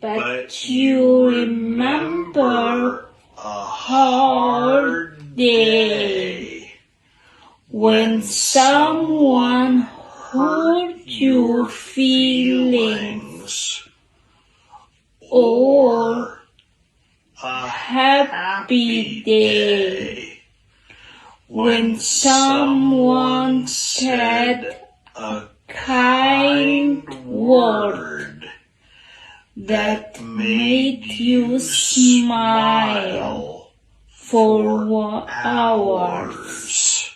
But you remember a hard day when someone hurt your feelings, or a happy day when someone said a kind word that made you smile for hours.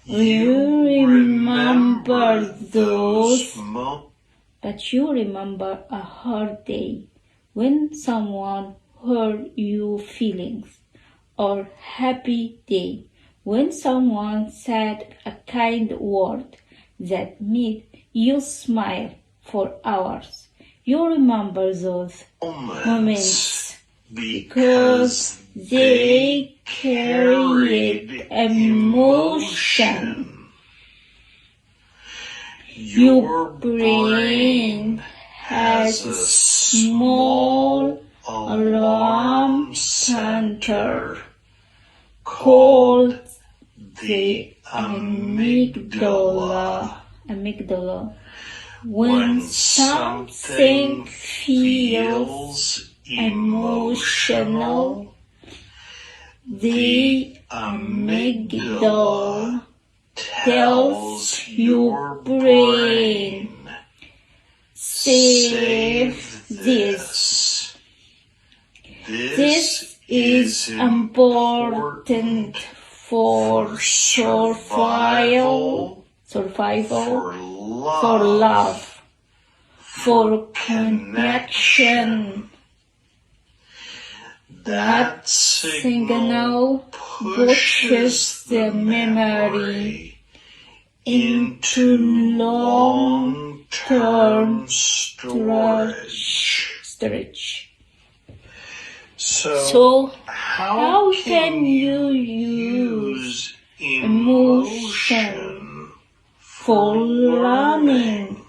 You remember those, but you remember a hard day when someone hurt your feelings, or happy day when someone said a kind word that made you smile for hours. You remember those moments because they carried emotion. Your brain has a small alarm center called the amygdala. When something feels emotional, the amygdala tells your brain, save this. This is important for survival, for love, for connection. That signal pushes the memory into long-term storage. So how can you use emotion for learning?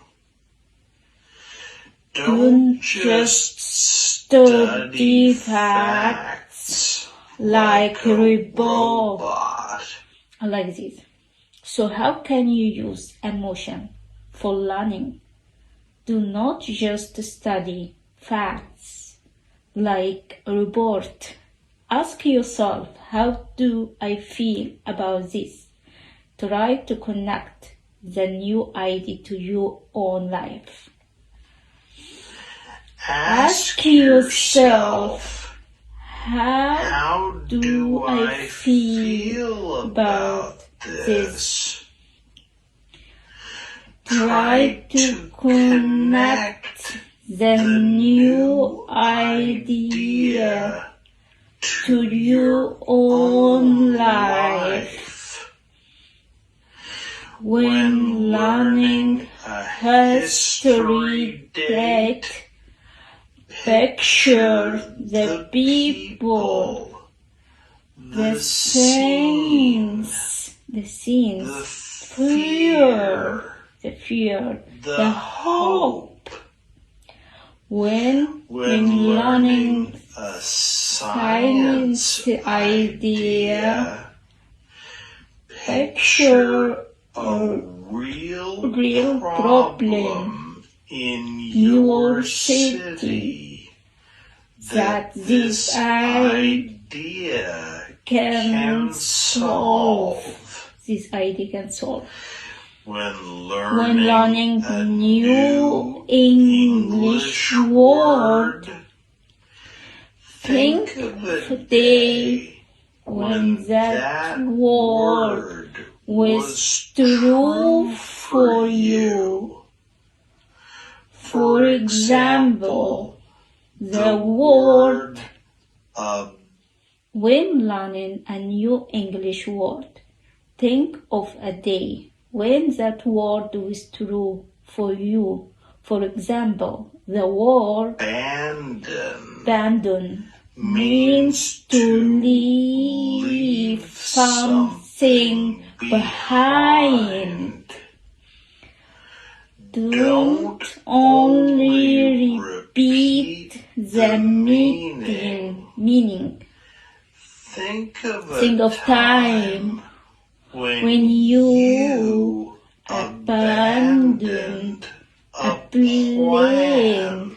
Don't just study facts like a robot. Like this. So how can you use emotion for learning? Do not just study facts like a robot. Ask yourself, how do I feel about this? Try to connect the new idea to your own life. Ask yourself, how do I feel about this? Try to connect the new idea to your own life. When learning a history date, picture the people, the scenes, the fear, the hope. When learning a science idea, picture a real problem in your city that this idea can solve. When learning a new English word, think of a day when that word was true for you. For example, the word when learning a new English word, think of a day when that word was true for you. For example, the word abandon means to leave something behind. Don't only the meaning. Think of time when you abandoned a plan,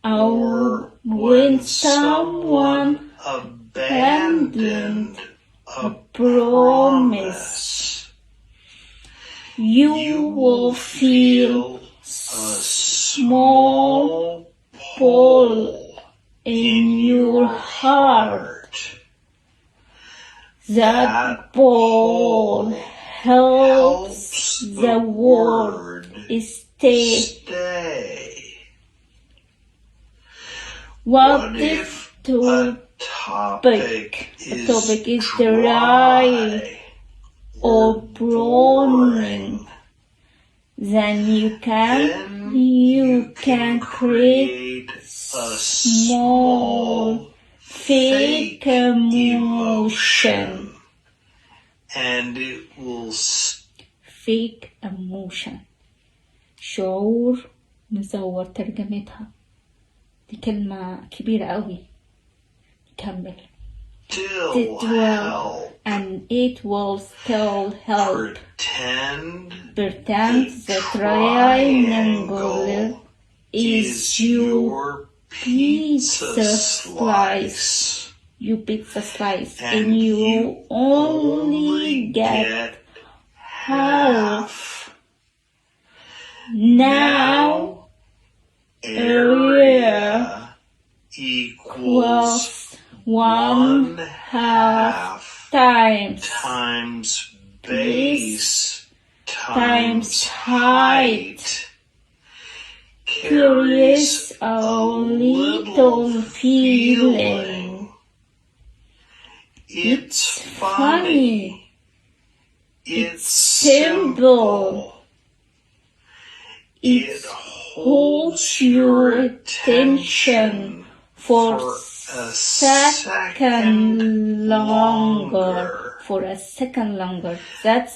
or when someone abandoned a promise. You will feel a small pull in your heart. That pull helps the word stay. What if the topic is dry or boring? Then you can create a small fake emotion, and it will fake emotion شعور مزور. ترجمتها دي كلمة كبيرة قوي. كمل. And it will still help. Pretend the triangle is your pizza slice. And you only get half. Now area equals 1/2 times base times height. Curious a little feeling. It's funny. It's simple. It holds your attention for a second longer. That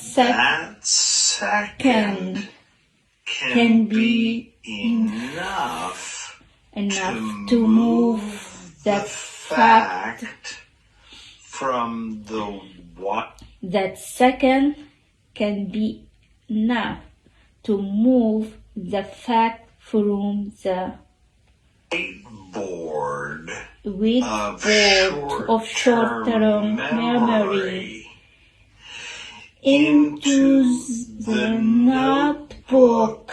second can be enough to move the fact from the what? That second can be enough to move the fact from the whiteboard of short-term memory into the notebook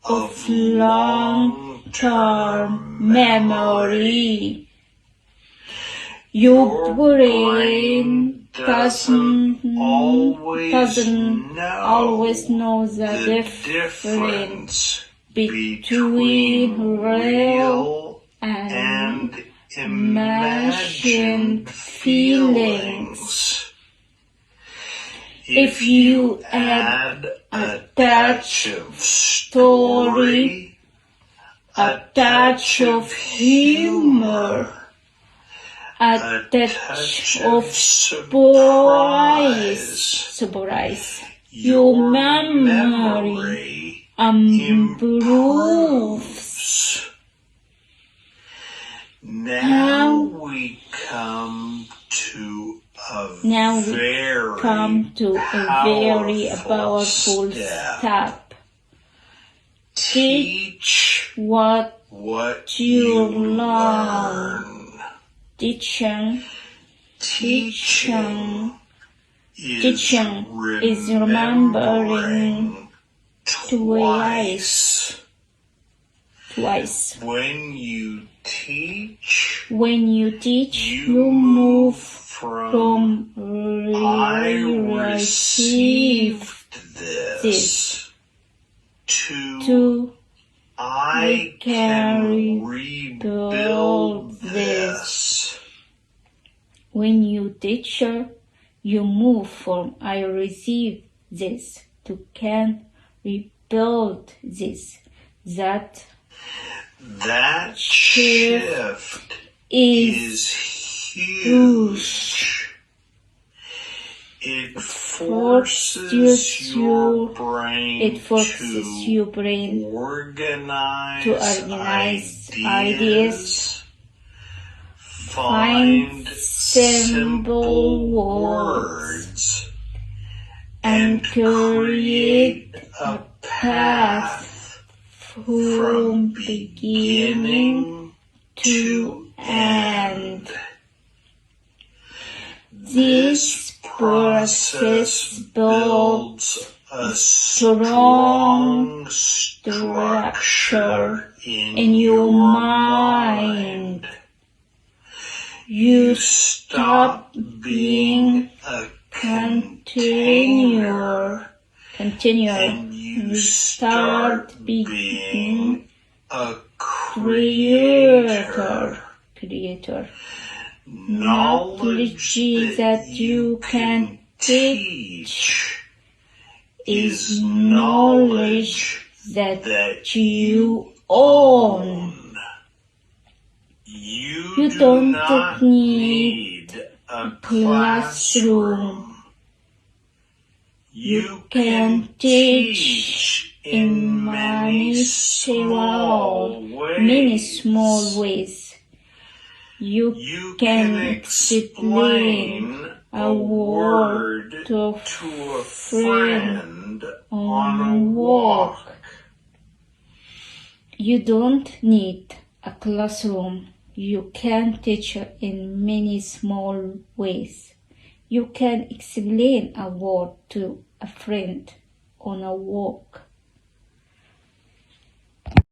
of long-term memory. Your brain doesn't always know the difference between real and imagined feelings. If you add a touch of story, a touch of humor, a touch of surprise, your memory improves. Now we come to a very powerful step. Teach what you learn. Teaching is remembering twice. When you teach, you move from I received this to I can rebuild this. When you teach, you move from I received this to can rebuild this. That shift is huge. It forces your brain to organize ideas, find simple words, and create a path from beginning to end. This process builds a strong structure in your mind. You stop being a continuer and you start being a creator. Knowledge that you can teach is knowledge that you own. You don't need a classroom. You can teach in many small ways. You can explain a word to a friend on a walk. You don't need a classroom. You can teach in many small ways. You can explain a word to a friend on a walk.